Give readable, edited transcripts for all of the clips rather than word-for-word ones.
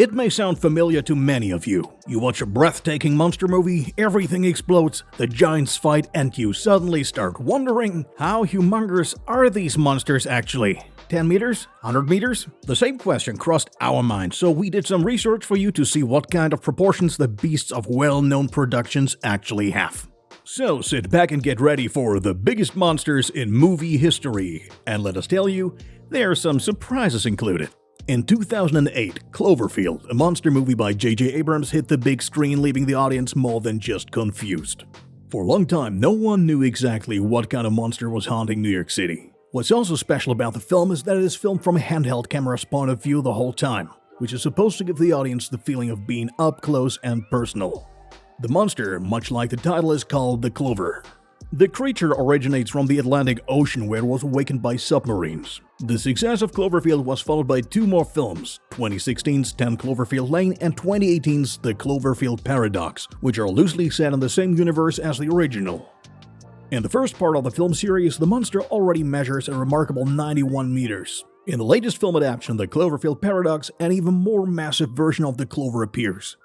It may sound familiar to many of you. You watch a breathtaking monster movie, everything explodes, the giants fight, and you suddenly start wondering, how humongous are these monsters actually? 10 meters? 100 meters? The same question crossed our minds, so we did some research for you to see what kind of proportions the beasts of well-known productions actually have. So sit back and get ready for the biggest monsters in movie history, and let us tell you, there are some surprises included. In 2008, Cloverfield, a monster movie by J.J. Abrams, hit the big screen, leaving the audience more than just confused. For a long time, no one knew exactly what kind of monster was haunting New York City. What's also special about the film is that it is filmed from a handheld camera's point of view the whole time, which is supposed to give the audience the feeling of being up close and personal. The monster, much like the title, is called the CLOVER. The creature originates from the Atlantic Ocean, where it was awakened by submarines. The success of Cloverfield was followed by two more films, 2016's 10 Cloverfield Lane and 2018's The Cloverfield Paradox, which are loosely set in the same universe as the original. In the first part of the film series, the monster already measures a remarkable 91 meters. In the latest film adaptation, The Cloverfield Paradox, an even more massive version of the Clover appears.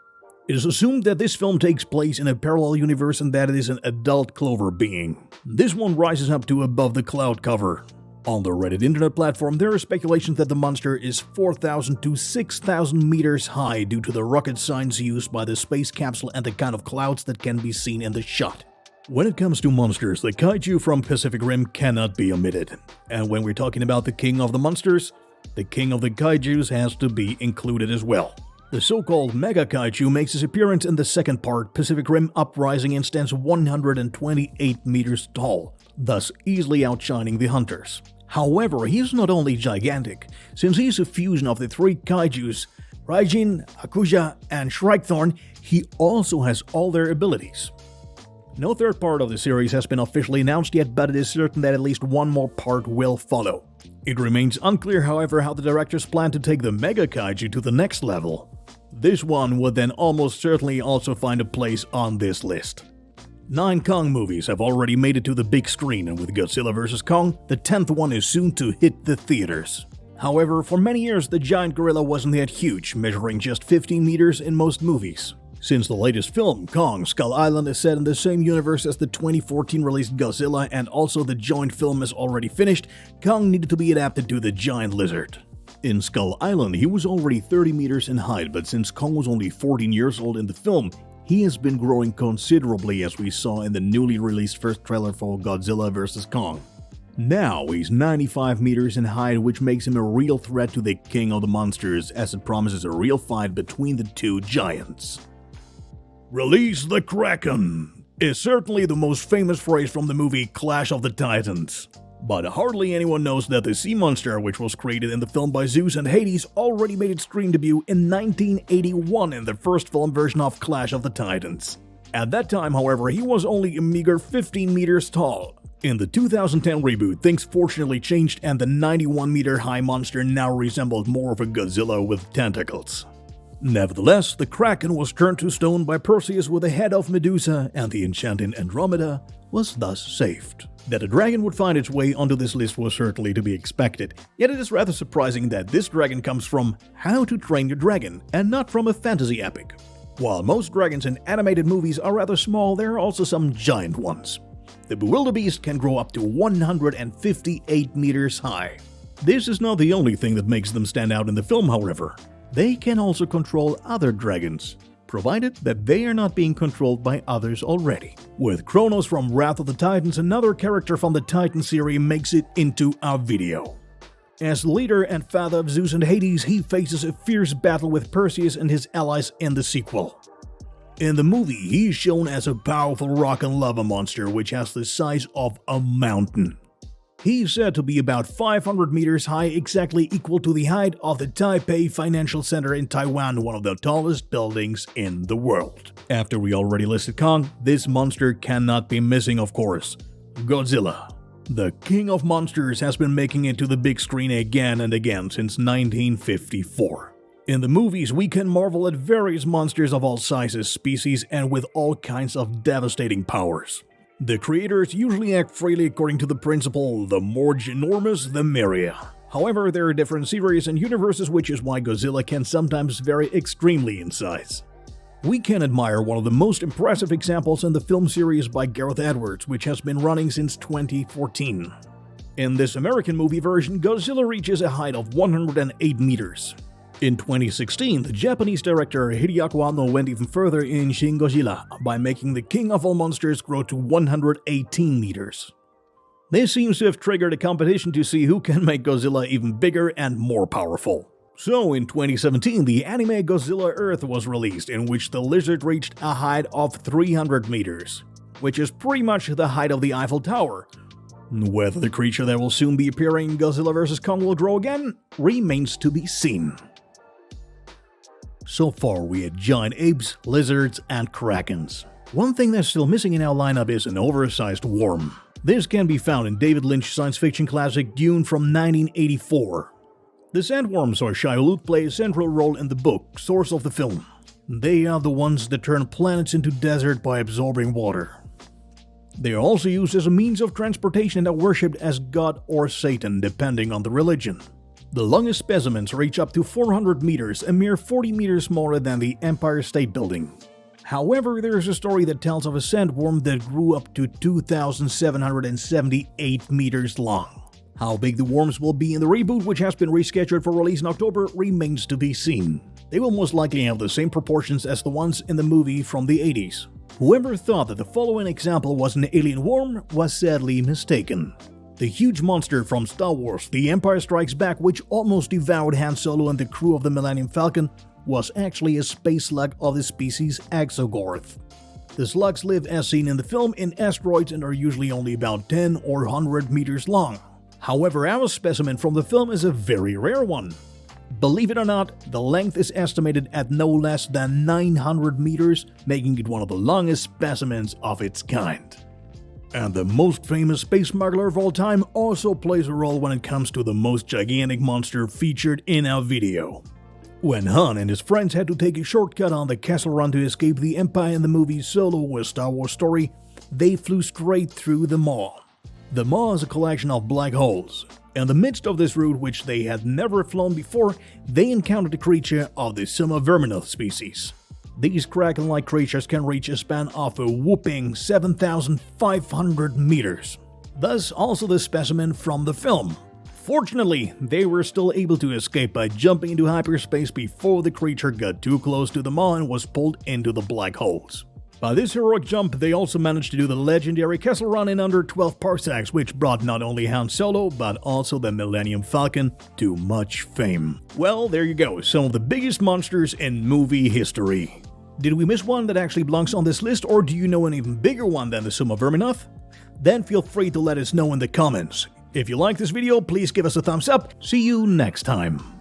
It is assumed that this film takes place in a parallel universe and that it is an adult Clover being. This one rises up to above the cloud cover. On the Reddit internet platform, there are speculations that the monster is 4,000 to 6,000 meters high due to the rocket science used by the space capsule and the kind of clouds that can be seen in the shot. When it comes to monsters, the Kaiju from Pacific Rim cannot be omitted. And when we're talking about the king of the monsters, the king of the Kaijus has to be included as well. The so-called Mega Kaiju makes his appearance in the second part, Pacific Rim Uprising, and stands 128 meters tall, thus easily outshining the hunters. However, he is not only gigantic, since he is a fusion of the three Kaijus, Raijin, Hakuja, and Shrikethorn, he also has all their abilities. No third part of the series has been officially announced yet, but it is certain that at least one more part will follow. It remains unclear, however, how the directors plan to take the Mega Kaiju to the next level. This one would then almost certainly also find a place on this list. 9 Kong movies have already made it to the big screen, and with Godzilla vs. Kong, the 10th one is soon to hit the theaters. However, for many years the giant gorilla wasn't that huge, measuring just 15 meters in most movies. Since the latest film, Kong Skull Island, is set in the same universe as the 2014 released Godzilla, and also the joint film is already finished, Kong needed to be adapted to the giant lizard. In Skull Island, he was already 30 meters in height, but since Kong was only 14 years old in the film, he has been growing considerably, as we saw in the newly released first trailer for Godzilla vs. Kong. Now he's 95 meters in height, which makes him a real threat to the king of the monsters, as it promises a real fight between the two giants. "Release the Kraken" is certainly the most famous phrase from the movie Clash of the Titans. But hardly anyone knows that the sea monster, which was created in the film by Zeus and Hades, already made its screen debut in 1981 in the first film version of Clash of the Titans. At that time, however, he was only a meager 15 meters tall. In the 2010 reboot, things fortunately changed, and the 91-meter-high monster now resembled more of a Godzilla with tentacles. Nevertheless, the Kraken was turned to stone by Perseus with the head of Medusa, and the enchanting Andromeda was thus saved. That a dragon would find its way onto this list was certainly to be expected, yet it is rather surprising that this dragon comes from How to Train Your Dragon, and not from a fantasy epic. While most dragons in animated movies are rather small, there are also some giant ones. The Bewilderbeast can grow up to 158 meters high. This is not the only thing that makes them stand out in the film, however. They can also control other dragons, provided that they are not being controlled by others already. With KRONOS from Wrath of the Titans, another character from the Titan series makes it into our video. As leader and father of Zeus and Hades, he faces a fierce battle with Perseus and his allies in the sequel. In the movie, he is shown as a powerful rock and lava monster which has the size of a mountain. He is said to be about 500 meters high, exactly equal to the height of the Taipei Financial Center in Taiwan, one of the tallest buildings in the world. After we already listed Kong, this monster cannot be missing, of course. Godzilla. The king of monsters has been making it to the big screen again and again since 1954. In the movies, we can marvel at various monsters of all sizes, species, and with all kinds of devastating powers. The creators usually act freely according to the principle, the more ginormous, the merrier. However, there are different series and universes, which is why Godzilla can sometimes vary extremely in size. We can admire one of the most impressive examples in the film series by Gareth Edwards, which has been running since 2014. In this American movie version, Godzilla reaches a height of 108 meters. In 2016, the Japanese director Hideaki Anno went even further in Shin Godzilla by making the king of all monsters grow to 118 meters. This seems to have triggered a competition to see who can make Godzilla even bigger and more powerful. So in 2017, the anime Godzilla Earth was released, in which the lizard reached a height of 300 meters, which is pretty much the height of the Eiffel Tower. Whether the creature that will soon be appearing in Godzilla vs. Kong will grow again remains to be seen. So far we had giant apes, lizards, and krakens. One thing that's still missing in our lineup is an oversized worm. This can be found in David Lynch's science fiction classic Dune from 1984. The sandworms or Shai-Hulud play a central role in the book, source of the film. They are the ones that turn planets into desert by absorbing water. They are also used as a means of transportation and are worshipped as God or Satan, depending on the religion. The longest specimens reach up to 400 meters, a mere 40 meters smaller than the Empire State Building. However, there is a story that tells of a sandworm that grew up to 2,778 meters long. How big the worms will be in the reboot, which has been rescheduled for release in October, remains to be seen. They will most likely have the same proportions as the ones in the movie from the 80s. Whoever thought that the following example was an alien worm was sadly mistaken. The huge monster from Star Wars The Empire Strikes Back, which almost devoured Han Solo and the crew of the Millennium Falcon, was actually a space slug of the species Exogorth. The slugs live as seen in the film in asteroids and are usually only about 10 or 100 meters long. However, our specimen from the film is a very rare one. Believe it or not, the length is estimated at no less than 900 meters, making it one of the longest specimens of its kind. And the most famous space smuggler of all time also plays a role when it comes to the most gigantic monster featured in our video. When Han and his friends had to take a shortcut on the Castle Run to escape the Empire in the movie Solo: A Star Wars Story, they flew straight through the Maw. The Maw is a collection of black holes. In the midst of this route, which they had never flown before, they encountered a creature of the Summa Verminoth species. These Kraken-like creatures can reach a span of a whopping 7,500 meters. Thus also the specimen from the film. Fortunately, they were still able to escape by jumping into hyperspace before the creature got too close to the Maw and was pulled into the black holes. By this heroic jump, they also managed to do the legendary Castle Run in under 12 parsecs, which brought not only Han Solo, but also the Millennium Falcon to much fame. Well, there you go, some of the biggest monsters in movie history. Did we miss one that actually belongs on this list, or do you know an even bigger one than the Summa Verminoth? Then feel free to let us know in the comments. If you like this video, please give us a thumbs up. See you next time.